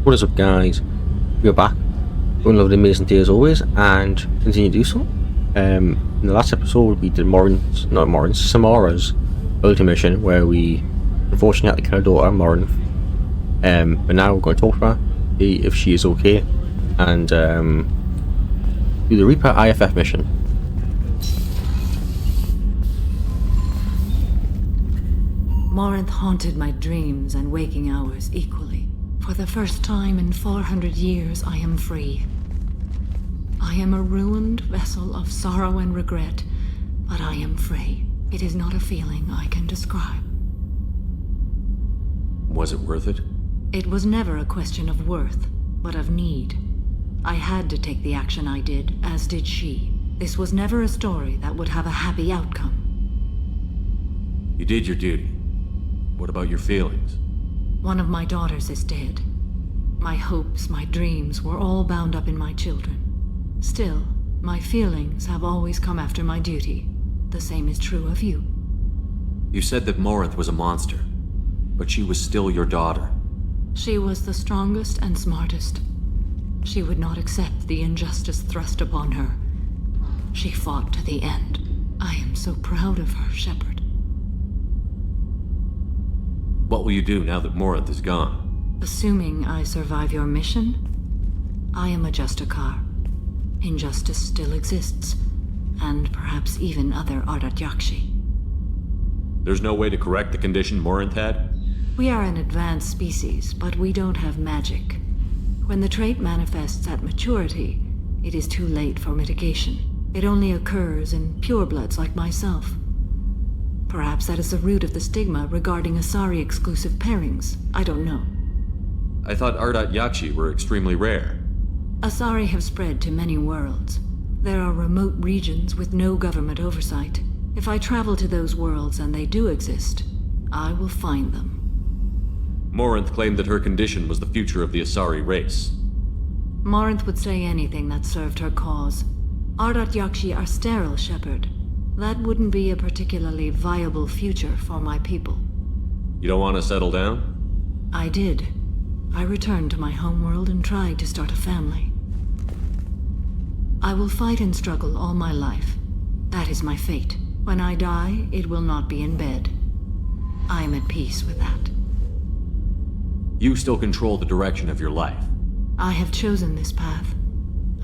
What is up, guys? We're back. Going over the amazing day as always, and continue to do so. In the last episode, we did Samara's ultimate mission, where we unfortunately had to kill her daughter, Morinth. But now we're going to talk to her, see if she is okay, and do the Reaper IFF mission. Morinth haunted my dreams and waking hours equally. For the first time in 400 years, I am free. I am a ruined vessel of sorrow and regret, but I am free. It is not a feeling I can describe. Was it worth it? It was never a question of worth, but of need. I had to take the action I did, as did she. This was never a story that would have a happy outcome. You did your duty. What about your feelings? One of my daughters is dead. My hopes, my dreams were all bound up in my children. Still, my feelings have always come after my duty. The same is true of you. You said that Morinth was a monster, but she was still your daughter. She was the strongest and smartest. She would not accept the injustice thrust upon her. She fought to the end. I am so proud of her, Shepard. What will you do now that Morinth is gone? Assuming I survive your mission, I am a Justicar. Injustice still exists, and perhaps even other Ardat Yakshi. There's no way to correct the condition Morinth had? We are an advanced species, but we don't have magic. When the trait manifests at maturity, it is too late for mitigation. It only occurs in purebloods like myself. Perhaps that is the root of the stigma regarding Asari-exclusive pairings. I don't know. I thought Ardat Yakshi were extremely rare. Asari have spread to many worlds. There are remote regions with no government oversight. If I travel to those worlds and they do exist, I will find them. Morinth claimed that her condition was the future of the Asari race. Morinth would say anything that served her cause. Ardat Yakshi are sterile, Shepard. That wouldn't be a particularly viable future for my people. You don't want to settle down? I did. I returned to my homeworld and tried to start a family. I will fight and struggle all my life. That is my fate. When I die, it will not be in bed. I am at peace with that. You still control the direction of your life. I have chosen this path.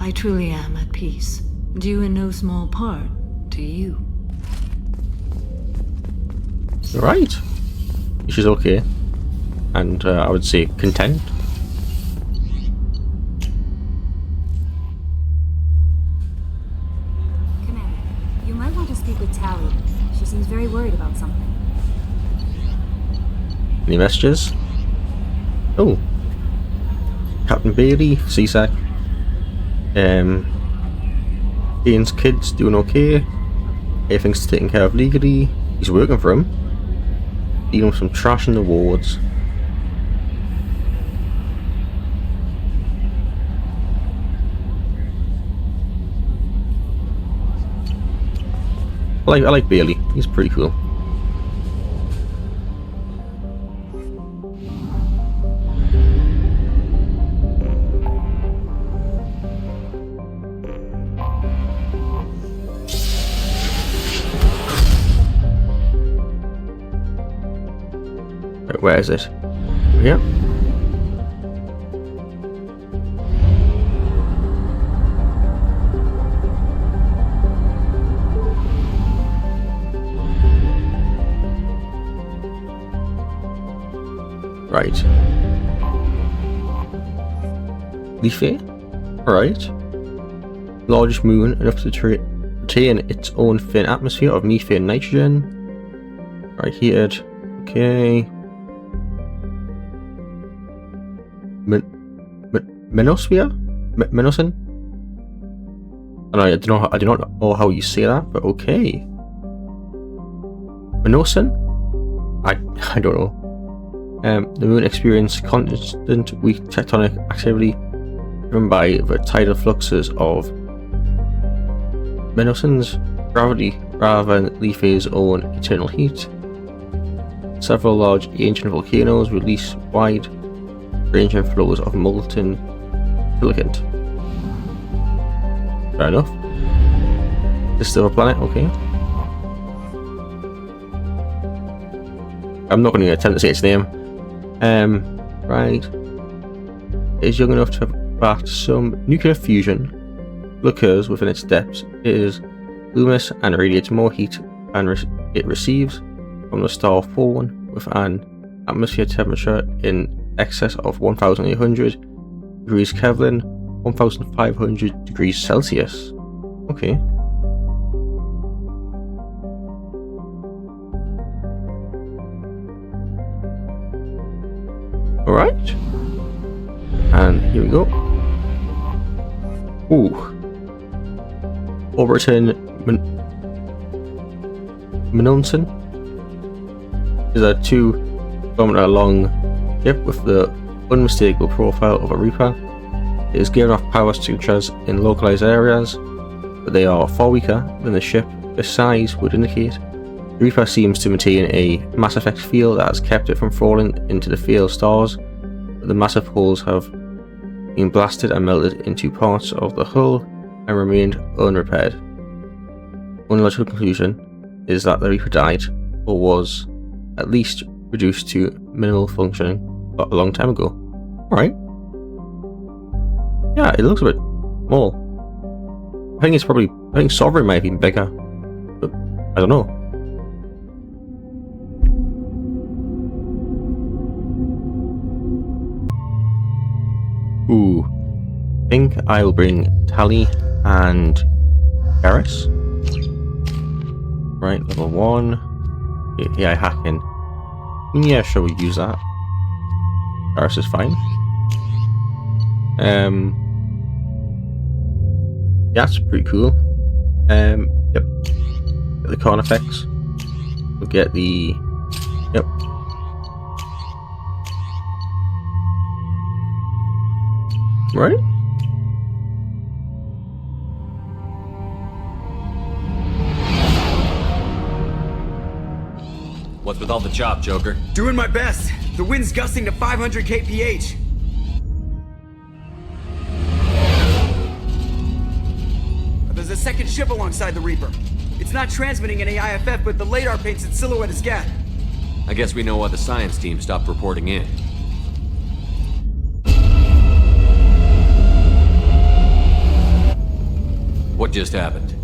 I truly am at peace, due in no small part to you. Right. She's okay. And I would say content. Commander, you might want to speak with Tally. She seems very worried about something. Any messages? Oh. Captain Bailey, CSAC. Ian's kids doing okay. Everything's taken care of legally. He's working for him. Dealing with some trash in the wards. I like Bailey. He's pretty cool. Where is it? Here. Right. Leafy? Right. Largest moon, enough to retain its own thin atmosphere of methane and nitrogen. Right, heated. Okay. Menosphere? Menosin? I do not know how you say that, but okay. Menosin? I don't know. The moon experienced constant weak tectonic activity driven by the tidal fluxes of Menosin's gravity rather than Leafy's own eternal heat. Several large ancient volcanoes release wide ranging flows of molten silicate. Fair enough. This is still a planet, okay. I'm not going to attempt to say its name. Right. It is young enough to have backed some nuclear fusion occurs within its depths. It is luminous and radiates more heat than it receives from the star Forward, with an atmosphere temperature in excess of 1,800 degrees Kelvin, 1,500 degrees Celsius. Okay. Alright. And here we go. Ooh. Overton Minonson is a 2-kilometer long ship with the unmistakable profile of a Reaper. It is geared off power signatures in localized areas, but they are far weaker than the ship its size would indicate. The Reaper seems to maintain a Mass Effect field that has kept it from falling into the failed stars, but the massive holes have been blasted and melted into parts of the hull and remained unrepaired. One logical conclusion is that the Reaper died, or was at least reduced to minimal functioning a long time ago. Alright. Yeah, it looks a bit small. I think Sovereign might have been bigger, but I don't know. Ooh. I think I will bring Tali and Garrus. Right, level 1. AI hacking. Yeah, sure, we'll use that. Garrus is fine. Yeah, that's pretty cool. Yep. Get the corn effects. We'll get the. Yep. Right? What's with all the chop, Joker? Doing my best. The wind's gusting to 500 kph. There's a second ship alongside the Reaper. It's not transmitting any IFF, but the radar paints its silhouette as Geth. I guess we know why the science team stopped reporting in. What just happened?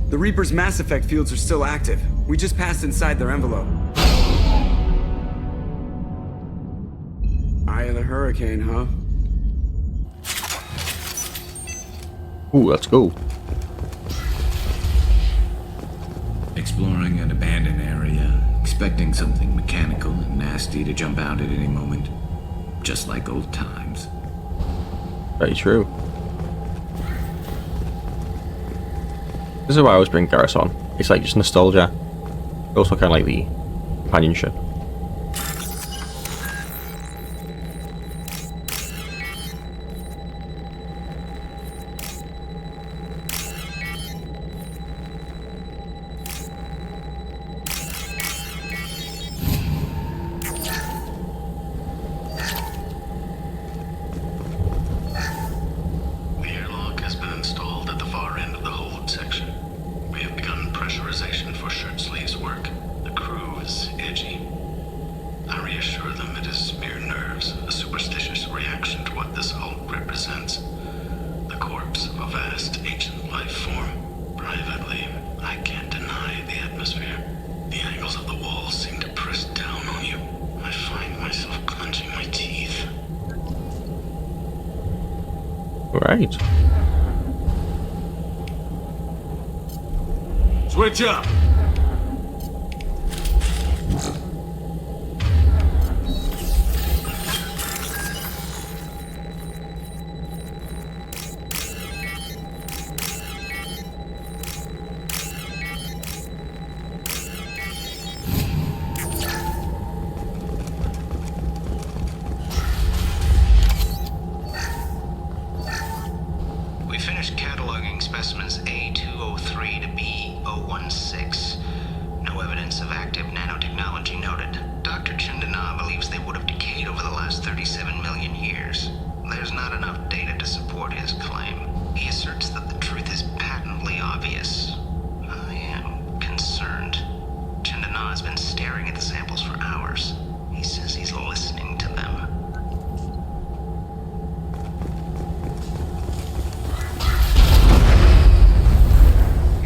The Reaper's Mass Effect fields are still active. We just passed inside their envelope. Eye of the hurricane, huh? Ooh, let's go. Exploring an abandoned area, expecting something mechanical and nasty to jump out at any moment. Just like old times. Very true. This is why I always bring Garrus on. It's like just nostalgia. But also kind of like the companionship. The airlock has been installed at the far end of the hold section. We have begun pressurization for shirt sleeves work. The crew is edgy. I reassure them it is mere nerves, a superstitious reaction to what this hulk represents. The corpse of a vast ancient life form. Privately, I can't deny the atmosphere. The angles of the walls seem to press down on you. I find myself clenching my teeth. Alright. Switch up! We finished cataloging specimens A203 to B016. not enough data to support his claim. He asserts that the truth is patently obvious. I am concerned. Chandana has been staring at the samples for hours. He says he's listening to them.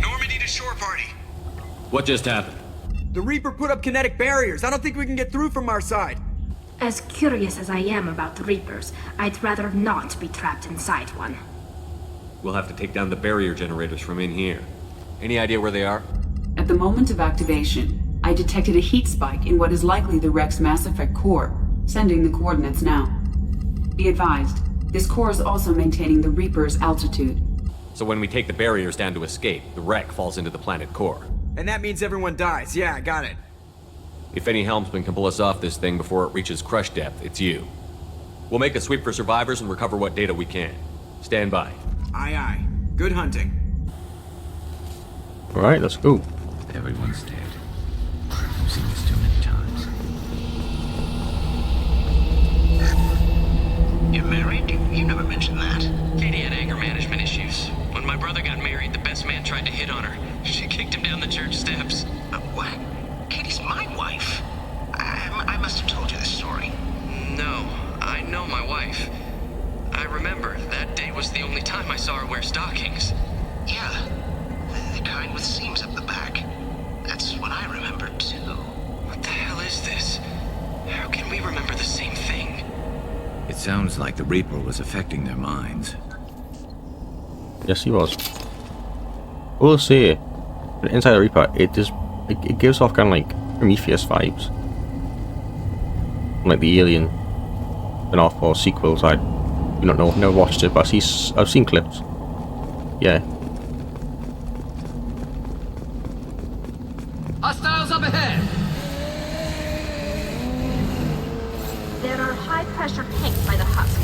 Normandy to shore party. What just happened? The Reaper put up kinetic barriers. I don't think we can get through from our side. As curious as I am about the Reapers, I'd rather not be trapped inside one. We'll have to take down the barrier generators from in here. Any idea where they are? At the moment of activation, I detected a heat spike in what is likely the wreck's Mass Effect core, sending the coordinates now. Be advised, this core is also maintaining the Reaper's altitude. So when we take the barriers down to escape, the wreck falls into the planet core. And that means everyone dies. Yeah, got it. If any helmsman can pull us off this thing before it reaches crush depth, it's you. We'll make a sweep for survivors and recover what data we can. Stand by. Aye, aye. Good hunting. Alright, let's go. Everyone's dead. I've seen this too many times. You're married? You never mentioned that. Katie had anger management issues. When my brother got married, the best man tried to hit on her. She kicked him down the church steps. What? Katie's my wife. I must have told you this story. No, I know my wife. I remember, that day was the only time I saw her wear stockings. Yeah, the kind with seams up the back. That's what I remember too. What the hell is this? How can we remember the same thing? It sounds like the Reaper was affecting their minds. Yes, he was. I will say, inside the Reaper, it gives off kind of like Prometheus vibes. Like the Alien spin-off or sequels. I don't know, never watched it, but I've seen clips. Yeah. Hostiles up ahead! There are high-pressure tanks by the husk.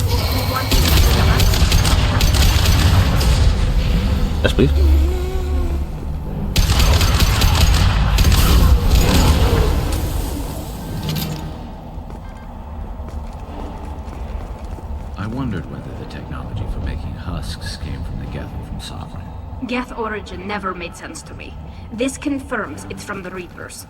Yes, please. I wondered whether the technology for making husks came from the Geth or from Sovereign. Geth origin never made sense to me. This confirms it's from the Reapers.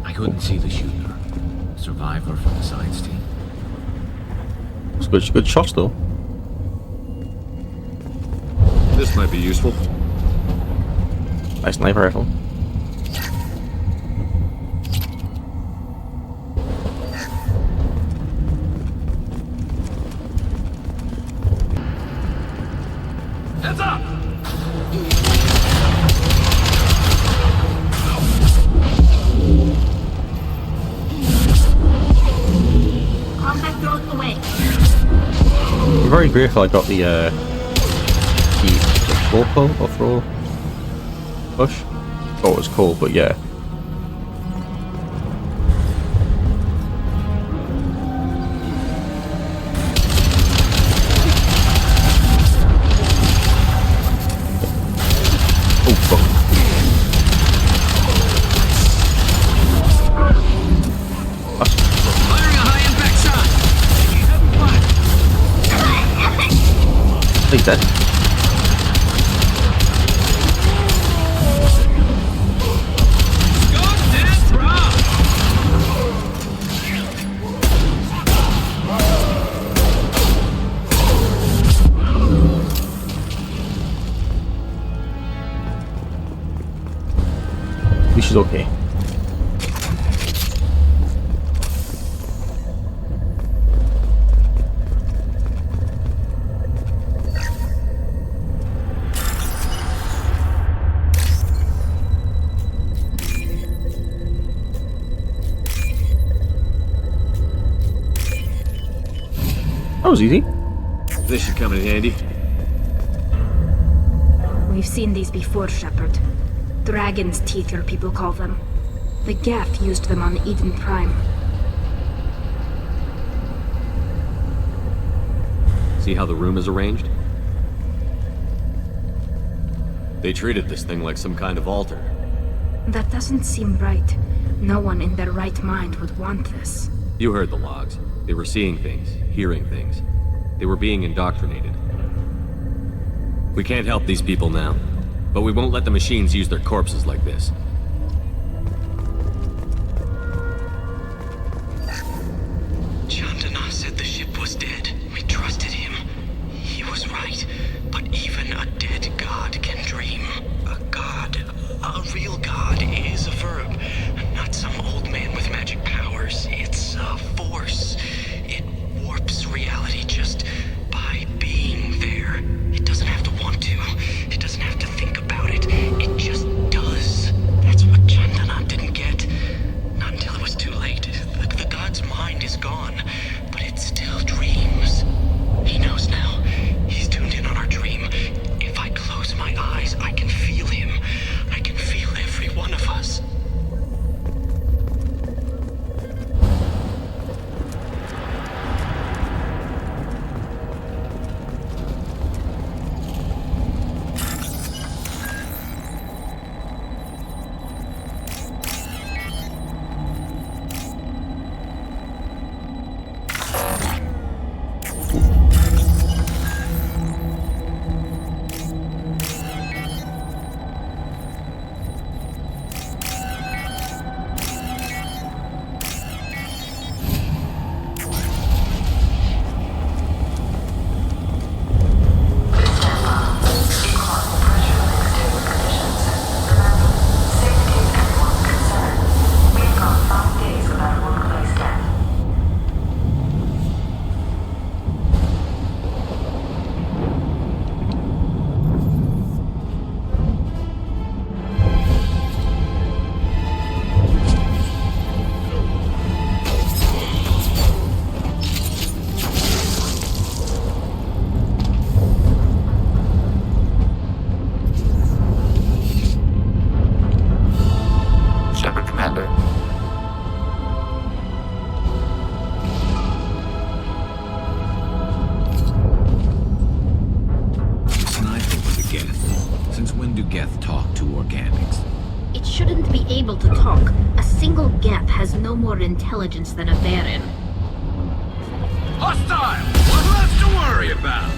I couldn't see the shooter. Survivor from the science team. It's good shots though. This might be useful. Nice sniper rifle. Heads up! Combat drones away. I'm very grateful I got the throw pull or throw push. Oh, it was cool, but yeah. Oh fuck. He's dead. At least she's okay. That was easy. This should come in handy. We've seen these before, Shepard. Dragon's teeth, your people call them. The Geth used them on Eden Prime. See how the room is arranged? They treated this thing like some kind of altar. That doesn't seem right. No one in their right mind would want this. You heard the logs. They were seeing things, hearing things. They were being indoctrinated. We can't help these people now, but we won't let the machines use their corpses like this. Chandana said the ship was dead. We trusted him. He was right. But even a dead god can dream. A god, a real god, is a verb. Not some old man with magic powers. It's a force. It warps reality just by being there. It doesn't have to want to. It doesn't have to think about it. It just does. That's what Chandana didn't get. Not until it was too late. The god's mind is gone, but it still dreams. He knows now. He's tuned in on our dream. If I close my eyes, I can feel him. I can feel every one of us. Shepard, Commander. Sniping with the Geth. Since when do Geth talk to organics? It shouldn't be able to talk. A single Geth has no more intelligence than a Baron. Hostile! What's left to worry about?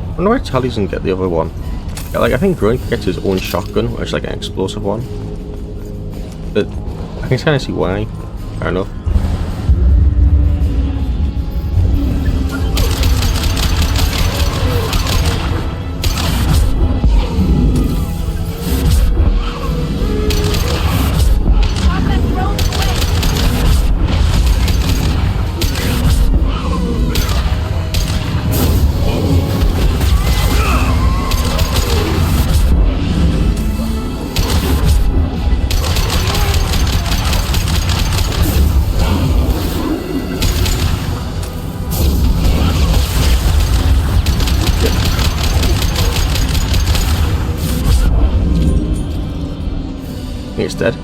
I wonder why Tally doesn't get the other one. Yeah, like, I think Grunt gets his own shotgun, which is like an explosive one. But I can kind of see why. Fair enough. I think it's dead.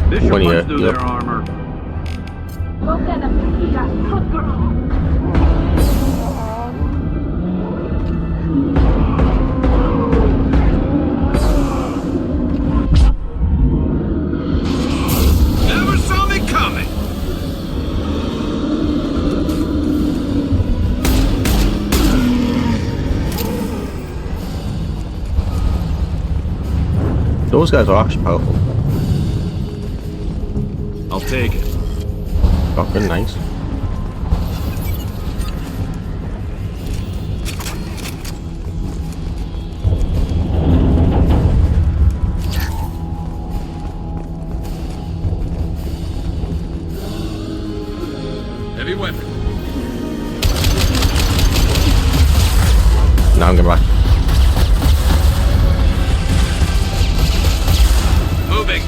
This should One punch here, through yep. their armor. Never saw me coming! Those guys are actually powerful. I'll take it. Fucking nice. Heavy weapon. Now I'm going back. Moving.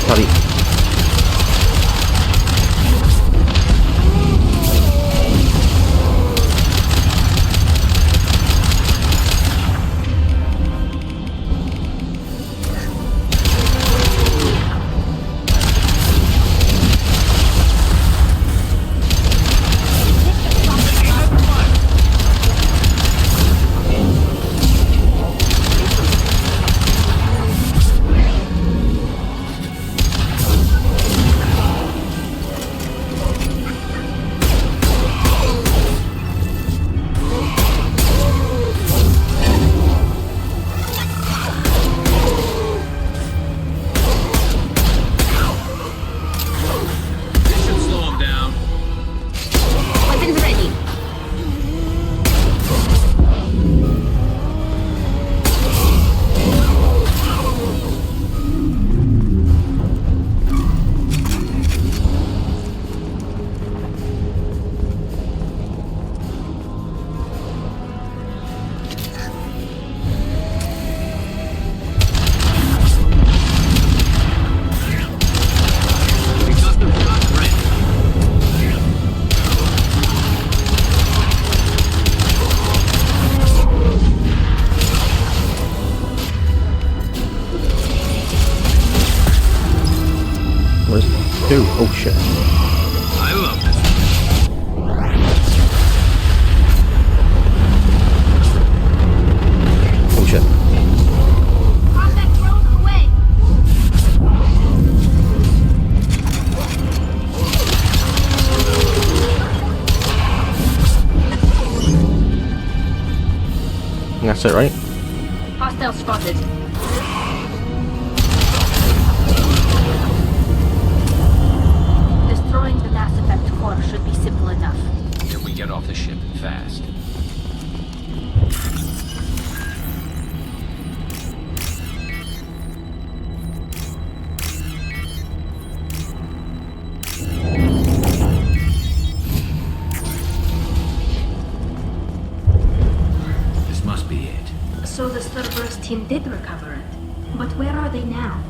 Bloody. This should slow him down. Weapons ready. We got them shot ready. Where's two? Oh shit. I love this. Oh shit. Combat drone away. That's it, right? Hostile spotted. Destroying the Mass Effect core should be simple enough. If we get off the ship fast. This must be it. So the Cerberus team did recover it. But where are they now?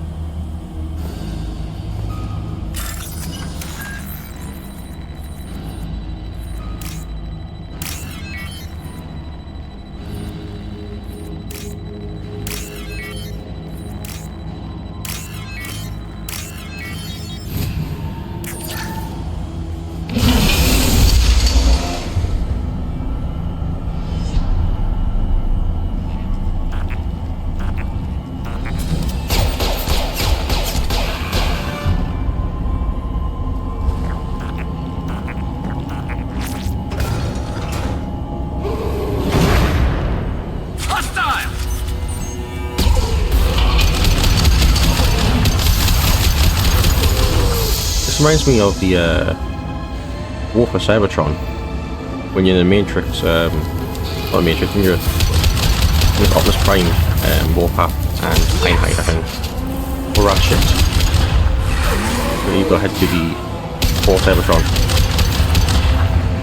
Hostile! This reminds me of the War for Cybertron. When you're in the Matrix, not the Matrix, when you're with Optimus Prime, Warpath, and Einheit, I think. Or that shit. Where you go ahead to the War Cybertron.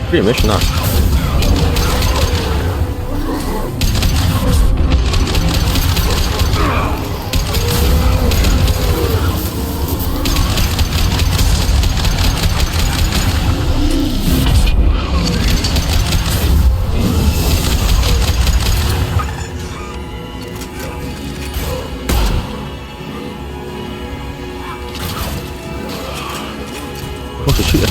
Pretty mission that. shoot it.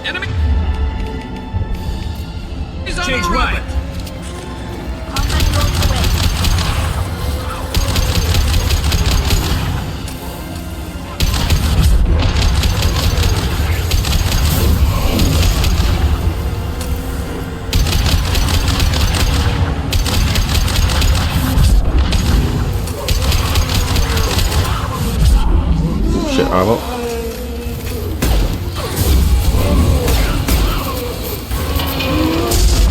Enemy! Change weapon. Shit, ammo.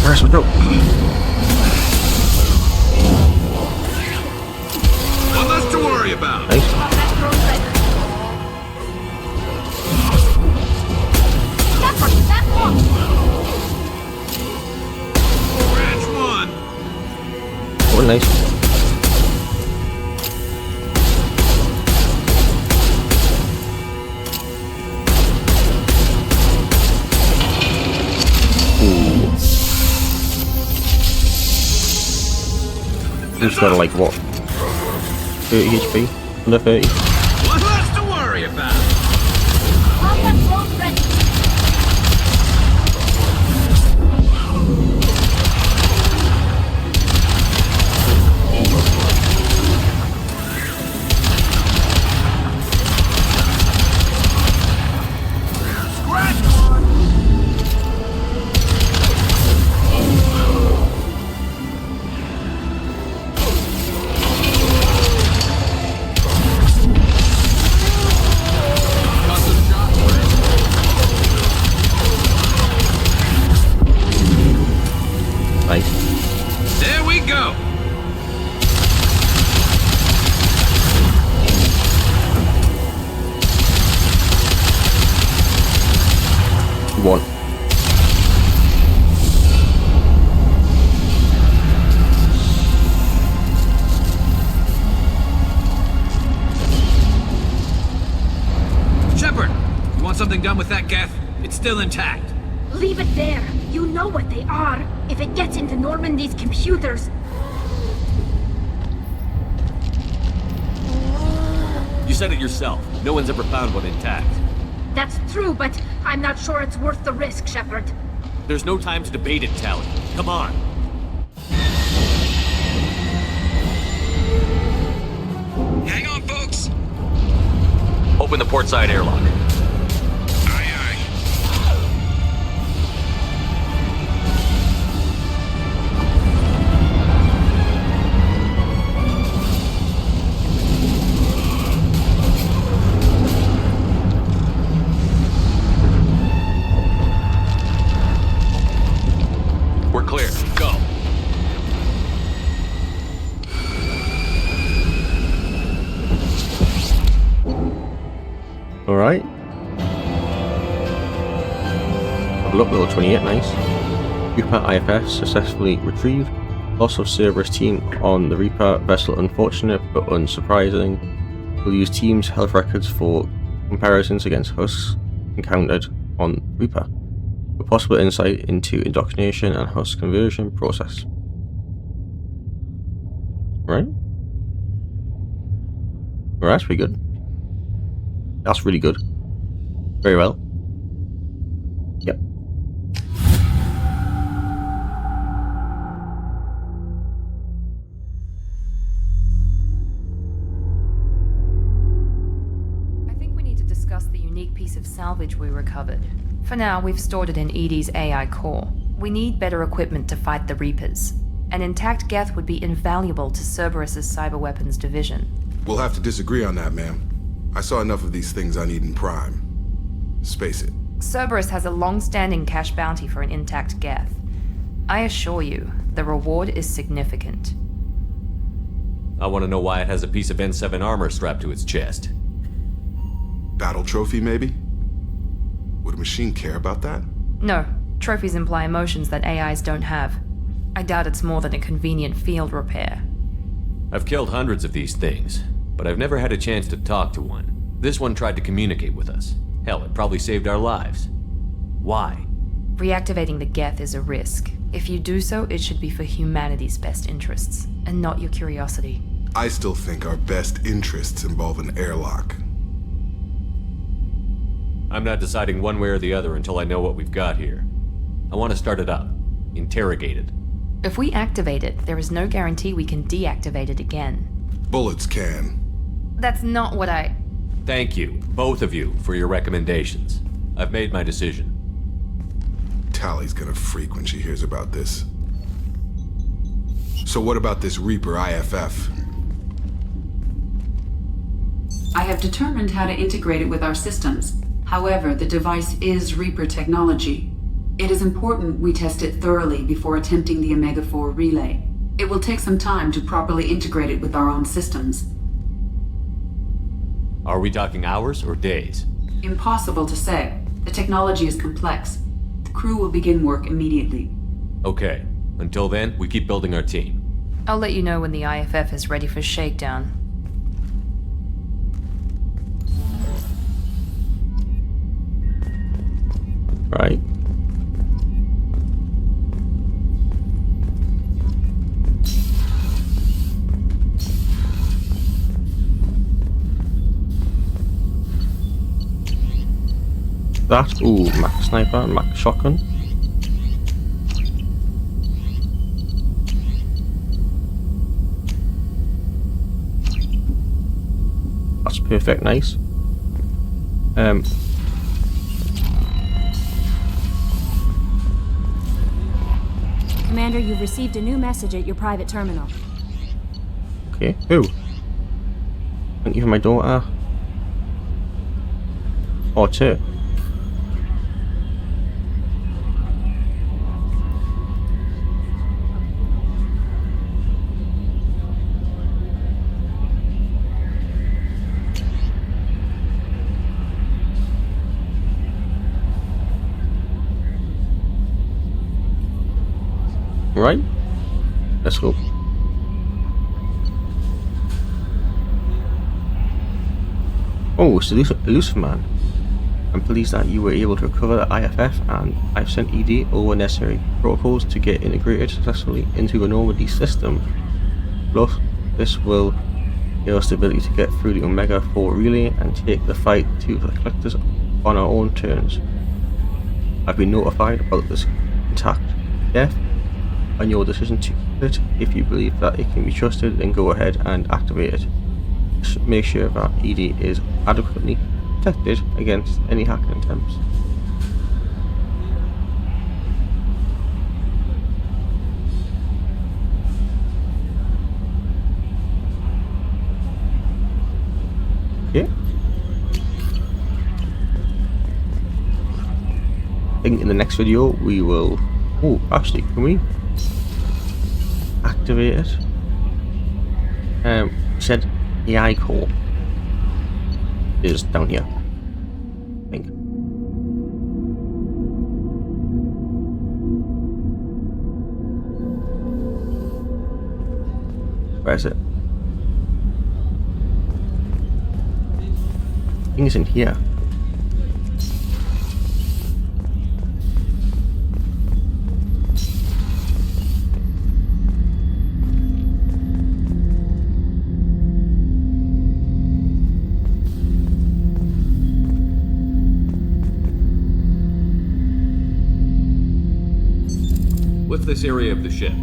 Where's my dope? One less to worry about. Nice. Branch one. Oh, nice. He's got like what? 30 HP? Under 30? One less to worry about. Nice. There we go. One. Shepard, you want something done with that Geth? It's still intact. Leave it there. You know what they are. If it gets into Normandy's computers... You said it yourself. No one's ever found one intact. That's true, but I'm not sure it's worth the risk, Shepard. There's no time to debate it, Tally. Come on. Hang on, folks. Open the port side airlock. Aye, aye. We're clear. Go. Alright. Look, level 28, nice. Reaper IFF successfully retrieved. Loss of Cerberus team on the Reaper vessel unfortunate but unsurprising. We'll use team's health records for comparisons against husks encountered on Reaper, for possible insight into indoctrination and husk conversion process. Right? Well, that's pretty good. That's really good. Very well. Yep. I think we need to discuss the unique piece of salvage we recovered. For now, we've stored it in Edie's AI core. We need better equipment to fight the Reapers. An intact Geth would be invaluable to Cerberus's cyber weapons division. We'll have to disagree on that, ma'am. I saw enough of these things on Eden Prime. Space it. Cerberus has a long-standing cash bounty for an intact Geth. I assure you, the reward is significant. I want to know why it has a piece of N7 armor strapped to its chest. Battle trophy, maybe? Would a machine care about that? No, trophies imply emotions that AIs don't have. I doubt it's more than a convenient field repair. I've killed hundreds of these things, but I've never had a chance to talk to one. This one tried to communicate with us. Hell, it probably saved our lives. Why? Reactivating the Geth is a risk. If you do so, it should be for humanity's best interests, and not your curiosity. I still think our best interests involve an airlock. I'm not deciding one way or the other until I know what we've got here. I want to start it up. Interrogate it. If we activate it, there is no guarantee we can deactivate it again. Bullets can. That's not what I... Thank you, both of you, for your recommendations. I've made my decision. Tally's gonna freak when she hears about this. So what about this Reaper IFF? I have determined how to integrate it with our systems. However, the device is Reaper technology. It is important we test it thoroughly before attempting the Omega-4 relay. It will take some time to properly integrate it with our own systems. Are we talking hours or days? Impossible to say. The technology is complex. The crew will begin work immediately. Okay. Until then, we keep building our team. I'll let you know when the IFF is ready for shakedown. Right. That, ooh, Mac Sniper, Mac Shotgun. That's perfect, nice. Commander, you've received a new message at your private terminal. Okay, who? Thank you for my daughter. Or two. Right, let's go. Oh, it's Elusive Man. I'm pleased that you were able to recover the IFF, and I've sent ED over necessary protocols to get integrated successfully into a normal system. Plus, this will give us the ability to get through the Omega-4 relay and take the fight to the collectors on our own terms. I've been notified about this intact Geth and your decision to keep it. If you believe that it can be trusted, then go ahead and activate it. Just make sure that ED is adequately protected against any hacking attempts. Okay. I think in the next video we will... Oh, actually, can we activate it? Said AI core is down here, I think. Where is it? I think it's in here. What's this area of the ship?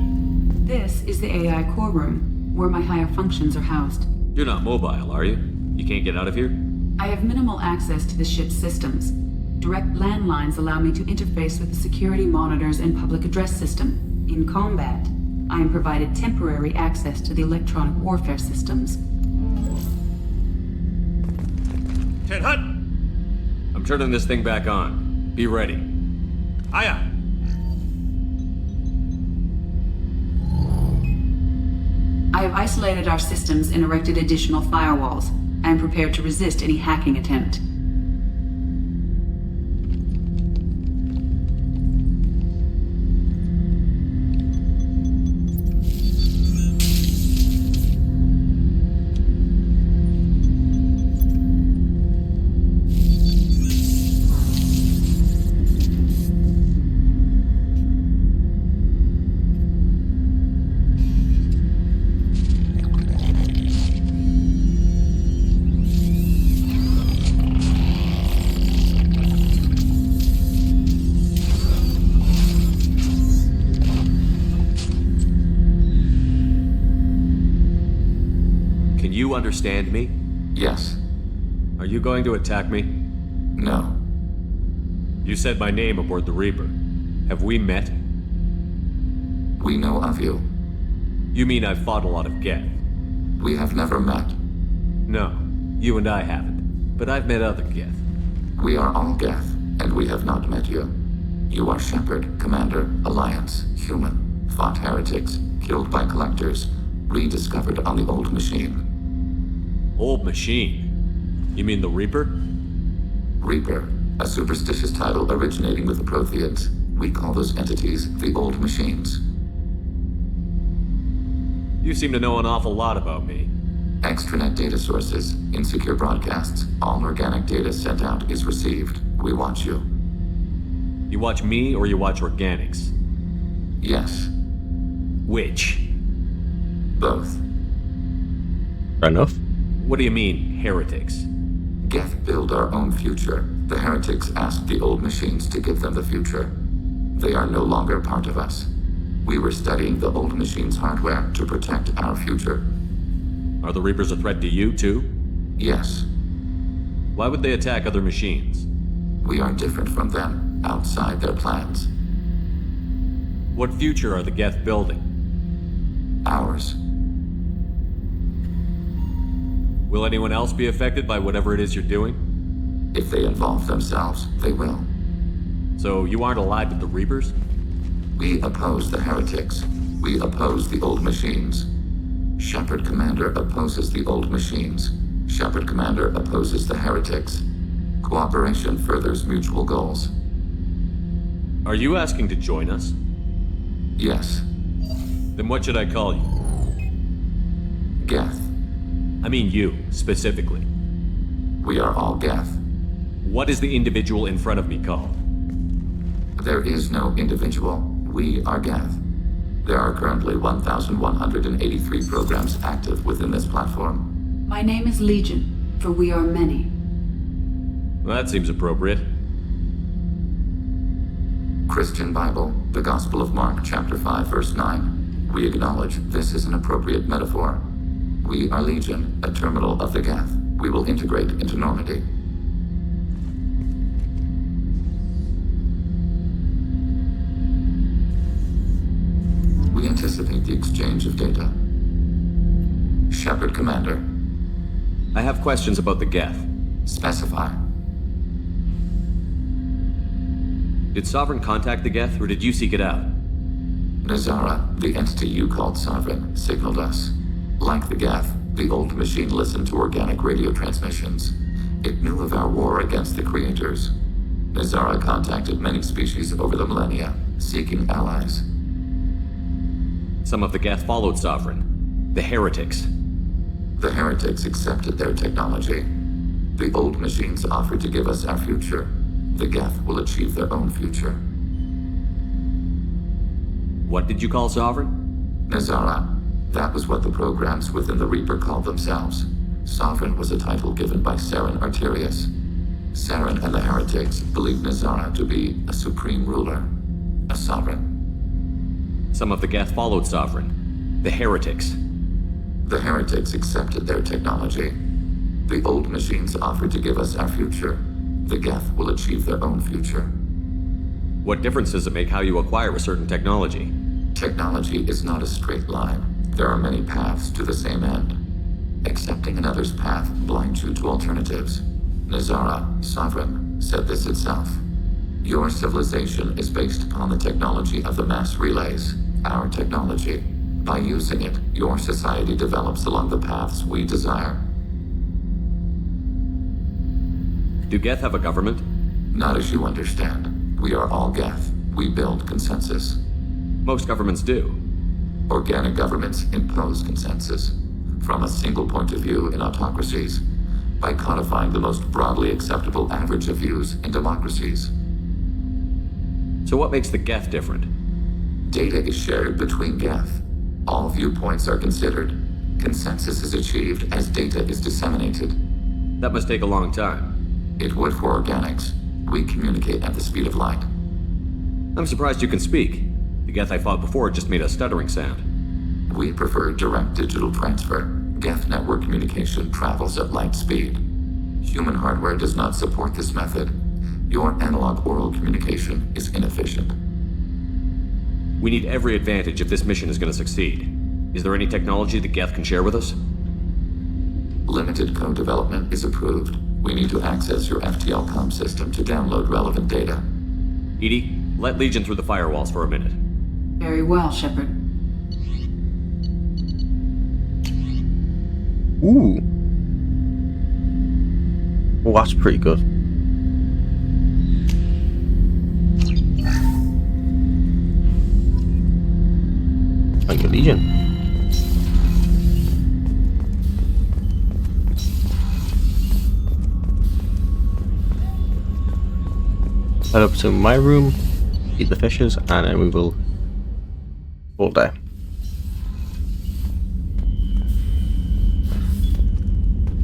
This is the AI core room, where my higher functions are housed. You're not mobile, are you? You can't get out of here? I have minimal access to the ship's systems. Direct landlines allow me to interface with the security monitors and public address system. In combat, I am provided temporary access to the electronic warfare systems. Ted Hutt! I'm turning this thing back on. Be ready. Hiya! I have isolated our systems and erected additional firewalls. I am prepared to resist any hacking attempt. you understand me? Yes. Are you going to attack me? No. You said my name aboard the Reaper. Have we met? We know of you. You mean I've fought a lot of Geth? We have never met. No, you and I haven't. But I've met other Geth. We are all Geth, and we have not met you. You are Shepard, Commander, Alliance, human, fought heretics, killed by collectors, rediscovered on the old machine. Old machine? You mean the Reaper? Reaper, a superstitious title originating with the Protheans. We call those entities the old machines. You seem to know an awful lot about me. Extranet data sources, insecure broadcasts, all organic data sent out is received. We watch you. You watch me or you watch organics? Yes. Which? Both. Fair enough. What do you mean, heretics? Geth build our own future. The heretics asked the old machines to give them the future. They are no longer part of us. We were studying the old machines' hardware to protect our future. Are the Reapers a threat to you, too? Yes. Why would they attack other machines? We are different from them, outside their plans. What future are the Geth building? Ours. Will anyone else be affected by whatever it is you're doing? If they involve themselves, they will. So you aren't allied with the Reapers? We oppose the heretics. We oppose the old machines. Shepard Commander opposes the old machines. Shepard Commander opposes the heretics. Cooperation furthers mutual goals. Are you asking to join us? Yes. Then what should I call you? Geth. I mean you, specifically. We are all Geth. What is the individual in front of me called? There is no individual. We are Geth. There are currently 1,183 programs active within this platform. My name is Legion, for we are many. Well, that seems appropriate. Christian Bible, the Gospel of Mark, chapter 5, verse 9. We acknowledge this is an appropriate metaphor. We are Legion, a terminal of the Geth. We will integrate into Normandy. We anticipate the exchange of data. Shepard Commander. I have questions about the Geth. Specify. Did Sovereign contact the Geth, or did you seek it out? Nazara, the entity you called Sovereign, signaled us. Like the Geth, the old machine listened to organic radio transmissions. It knew of our war against the creators. Nazara contacted many species over the millennia, seeking allies. Some of the Geth followed Sovereign. The heretics. The heretics accepted their technology. The old machines offered to give us our future. The Geth will achieve their own future. What did you call Sovereign? Nazara. That was what the programs within the Reaper called themselves. Sovereign was a title given by Saren Arterius. Saren and the heretics believed Nazara to be a supreme ruler, a sovereign. Some of the Geth followed Sovereign. The heretics. The heretics accepted their technology. The old machines offered to give us our future. The Geth will achieve their own future. What difference does it make how you acquire a certain technology? Technology is not a straight line. There are many paths to the same end. Accepting another's path blinds you to alternatives. Nazara, Sovereign, said this itself. Your civilization is based upon the technology of the mass relays, our technology. By using it, your society develops along the paths we desire. Do Geth have a government? Not as you understand. We are all Geth. We build consensus. Most governments do. Organic governments impose consensus. From a single point of view in autocracies, by codifying the most broadly acceptable average of views in democracies. So what makes the Geth different? Data is shared between Geth. All viewpoints are considered. Consensus is achieved as data is disseminated. That must take a long time. It would for organics. We communicate at the speed of light. I'm surprised you can speak. The Geth I fought before just made a stuttering sound. We prefer direct digital transfer. Geth network communication travels at light speed. Human hardware does not support this method. Your analog oral communication is inefficient. We need every advantage if this mission is going to succeed. Is there any technology that Geth can share with us? Limited co-development is approved. We need to access your FTL comm system to download relevant data. EDI, let Legion through the firewalls for a minute. Very well, Shepard. Ooh. Well, that's pretty good. Thank you, Legion. Head up to my room, eat the fishes, and then we will all day.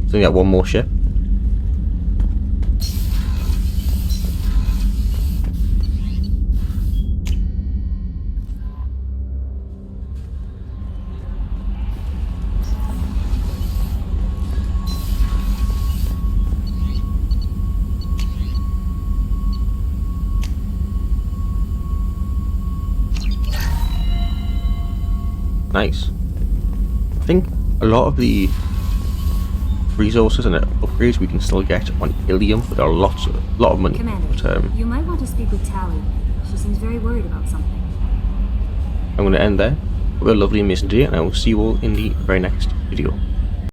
So we got one more ship. Nice. I think a lot of the resources and upgrades we can still get on Ilium, but there are a lot of money. Commander, But, you might want to speak with Tally. She seems very worried about something. I'm going to end there. Have a lovely amazing day, and I will see you all in the very next video.